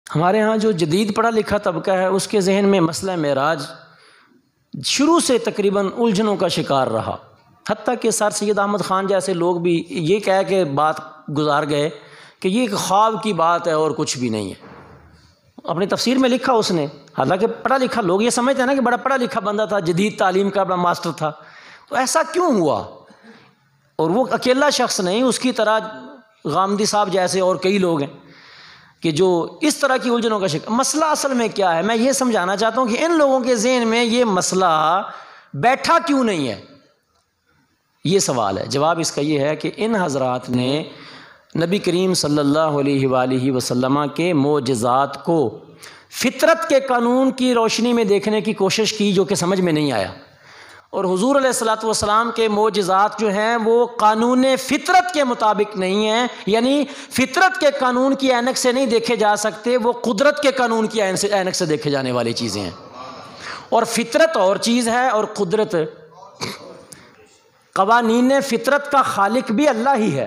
ہمارے ہاں جو جدید پڑھا لکھا طبقہ ہے اس کے ذہن میں مسئلہ معراج شروع سے تقریباً الجھنوں کا شکار رہا، حتیٰ کہ سر سید احمد خان جیسے لوگ بھی یہ کہہ کے بات گزار گئے کہ یہ ایک خواب کی بات ہے اور کچھ بھی نہیں ہے۔ اپنی تفسیر میں لکھا اس نے، حالانکہ پڑھا لکھا لوگ یہ سمجھتے ہیں نا کہ بڑا پڑھا لکھا بندہ تھا، جدید تعلیم کا بڑا ماسٹر تھا، تو ایسا کیوں ہوا؟ اور وہ اکیلا شخص نہیں، اس کی طرح غامدی صاحب جیسے اور کئی لوگ ہیں کہ جو اس طرح کی الجھنوں کا شکار۔ مسئلہ اصل میں کیا ہے؟ میں یہ سمجھانا چاہتا ہوں کہ ان لوگوں کے ذہن میں یہ مسئلہ بیٹھا کیوں نہیں ہے، یہ سوال ہے۔ جواب اس کا یہ ہے کہ ان حضرات نے نبی کریم صلی اللہ علیہ وآلہ وسلم کے معجزات کو فطرت کے قانون کی روشنی میں دیکھنے کی کوشش کی، جو کہ سمجھ میں نہیں آیا، اور حضور علیہ الصلوۃ والسلام کے معجزات جو ہیں وہ قانون فطرت کے مطابق نہیں ہیں، یعنی فطرت کے قانون کی عینک سے نہیں دیکھے جا سکتے، وہ قدرت کے قانون کی عینک سے دیکھے جانے والی چیزیں ہیں۔ اور فطرت اور چیز ہے اور قدرت، قوانین فطرت کا خالق بھی اللہ ہی ہے۔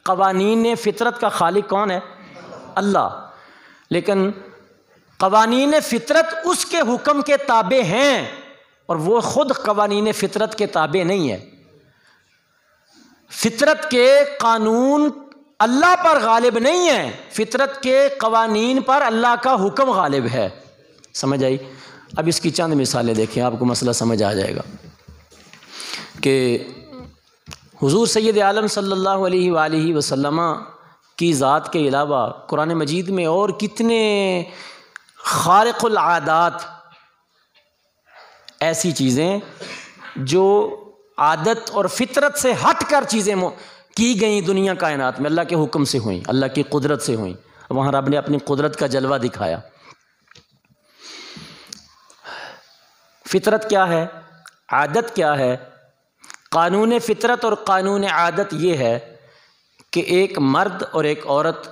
قوانین فطرت کا خالق کون ہے؟ اللہ۔ لیکن قوانین فطرت اس کے حکم کے تابع ہیں اور وہ خود قوانین فطرت کے تابع نہیں ہے۔ فطرت کے قانون اللہ پر غالب نہیں ہیں، فطرت کے قوانین پر اللہ کا حکم غالب ہے۔ سمجھ آئی؟ اب اس کی چند مثالیں دیکھیں، آپ کو مسئلہ سمجھ آ جائے گا کہ حضور سید عالم صلی اللہ علیہ وآلہ وسلم کی ذات کے علاوہ قرآن مجید میں اور کتنے خارق العادات ایسی چیزیں جو عادت اور فطرت سے ہٹ کر چیزیں کی گئیں دنیا کائنات میں، اللہ کے حکم سے ہوئیں، اللہ کی قدرت سے ہوئیں، وہاں رب نے اپنی قدرت کا جلوہ دکھایا۔ فطرت کیا ہے؟ عادت کیا ہے؟ قانون فطرت اور قانون عادت یہ ہے کہ ایک مرد اور ایک عورت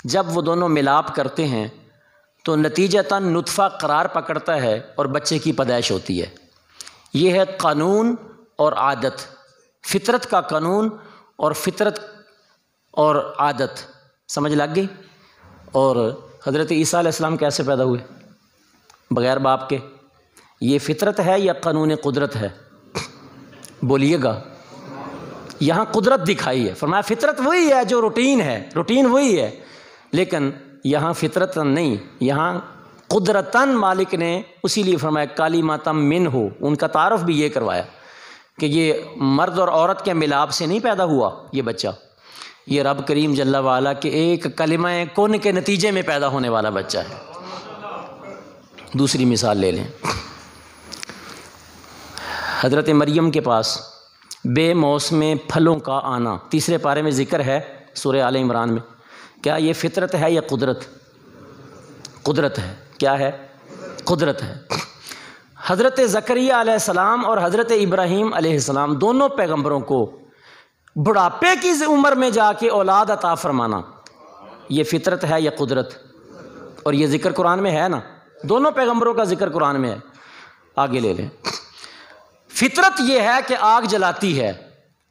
جب وہ دونوں ملاپ کرتے ہیں تو نتیجتاً نطفہ قرار پکڑتا ہے اور بچے کی پیدائش ہوتی ہے۔ یہ ہے قانون اور عادت، فطرت کا قانون اور فطرت اور عادت۔ سمجھ لگ گئی؟ اور حضرت عیسیٰ علیہ السلام کیسے پیدا ہوئے؟ بغیر باپ کے۔ یہ فطرت ہے یا قانون قدرت ہے؟ بولیے گا۔ یہاں قدرت دکھائی ہے، فرمایا فطرت وہی ہے جو روٹین ہے، روٹین وہی ہے، لیکن یہاں فطرت نہیں، یہاں قدرتاً مالک نے اسی لیے فرمایا کالیماتم من ہو، ان کا تعارف بھی یہ کروایا کہ یہ مرد اور عورت کے ملاپ سے نہیں پیدا ہوا یہ بچہ، یہ رب کریم جل وعلا کے ایک کلمہ کن کے نتیجے میں پیدا ہونے والا بچہ ہے۔ دوسری مثال لے لیں، حضرت مریم کے پاس بے موسم پھلوں کا آنا، تیسرے پارے میں ذکر ہے سورہ آل عمران میں۔ کیا یہ فطرت ہے یا قدرت؟ قدرت ہے۔ کیا ہے؟ قدرت ہے۔ حضرت زکریا علیہ السلام اور حضرت ابراہیم علیہ السلام دونوں پیغمبروں کو بڑھاپے کی عمر میں جا کے اولاد عطا فرمانا، یہ فطرت ہے یا قدرت؟ اور یہ ذکر قرآن میں ہے نا، دونوں پیغمبروں کا ذکر قرآن میں ہے۔ آگے لے لیں، فطرت یہ ہے کہ آگ جلاتی ہے،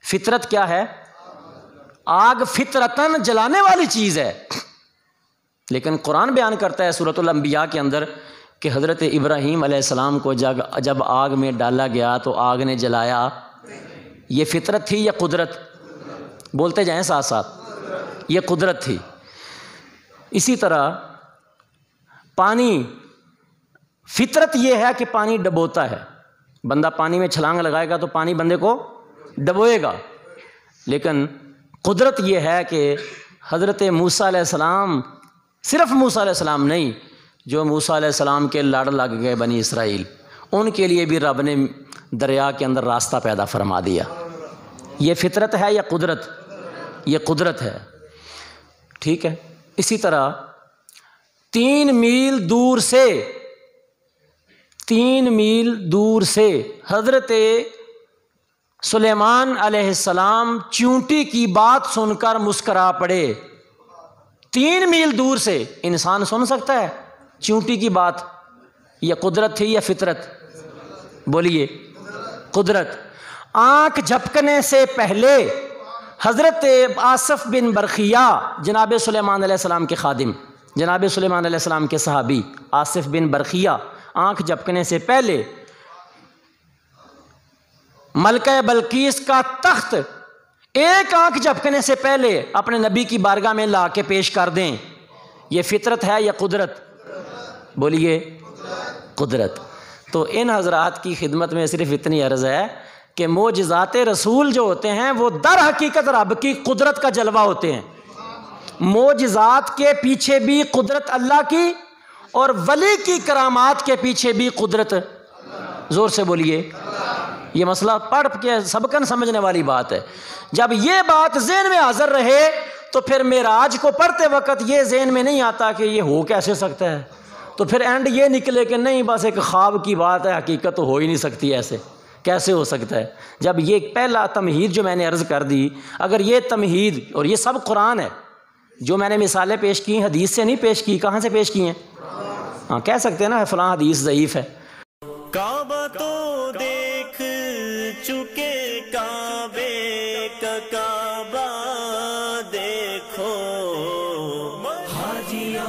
فطرت کیا ہے؟ آگ فطرتاً جلانے والی چیز ہے، لیکن قرآن بیان کرتا ہے سورۃ الانبیاء کے اندر کہ حضرت ابراہیم علیہ السلام کو جب آگ میں ڈالا گیا تو آگ نے جلایا، یہ فطرت تھی یا قدرت؟ بولتے جائیں ساتھ ساتھ، یہ قدرت تھی۔ اسی طرح پانی، فطرت یہ ہے کہ پانی ڈبوتا ہے، بندہ پانی میں چھلانگ لگائے گا تو پانی بندے کو ڈبوئے گا، لیکن قدرت یہ ہے کہ حضرت موسیٰ علیہ السلام، صرف موسیٰ علیہ السلام نہیں، جو موسیٰ علیہ السلام کے لڑ لگ گئے بنی اسرائیل، ان کے لیے بھی رب نے دریا کے اندر راستہ پیدا فرما دیا۔ یہ فطرت ہے یا قدرت؟ یہ قدرت ہے۔ ٹھیک ہے۔ اسی طرح 3 میل دور سے حضرت سلیمان علیہ السلام چونٹی کی بات سن کر مسکرا پڑے۔ 3 میل دور سے انسان سن سکتا ہے چونٹی کی بات؟ یہ قدرت تھی یا فطرت؟ بولیے۔ قدرت۔ آنکھ جھپکنے سے پہلے حضرت آصف بن برخیہ، جناب سلیمان علیہ السلام کے خادم، جناب سلیمان علیہ السلام کے صحابی آصف بن برقیہ آنکھ جھپکنے سے پہلے ملکہ بلقیس کا تخت ایک آنکھ جھپکنے سے پہلے اپنے نبی کی بارگاہ میں لا کے پیش کر دیں، یہ فطرت ہے یا قدرت؟ بولیے قدرت۔ تو ان حضرات کی خدمت میں صرف اتنی عرض ہے کہ معجزات رسول جو ہوتے ہیں وہ در حقیقت رب کی قدرت کا جلوہ ہوتے ہیں۔ معجزات کے پیچھے بھی قدرت اللہ کی، اور ولی کی کرامات کے پیچھے بھی قدرت، زور سے بولیے۔ یہ مسئلہ پڑھ کے سبقن سمجھنے والی بات ہے۔ جب یہ بات ذہن میں حاضر رہے تو پھر معراج کو پڑھتے وقت یہ ذہن میں نہیں آتا کہ یہ ہو کیسے سکتا ہے، تو پھر اینڈ یہ نکلے کہ نہیں بس ایک خواب کی بات ہے، حقیقت تو ہو ہی نہیں سکتی، ایسے کیسے ہو سکتا ہے؟ جب یہ پہلا تمہید جو میں نے عرض کر دی، اگر یہ تمہید، اور یہ سب قرآن ہے، جو میں نے مثالیں پیش کی حدیث سے نہیں پیش کی، کہاں سے پیش کی ہیں؟ ہاں کہہ سکتے ہیں نا فلاں حدیث ضعیف ہے۔ کعبہ تو دیکھ چکے، کعبے کا کعبہ دیکھو، حاجیوں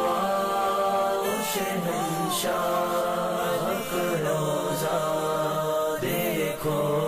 آؤ شہنشاہ کا روضہ دیکھو۔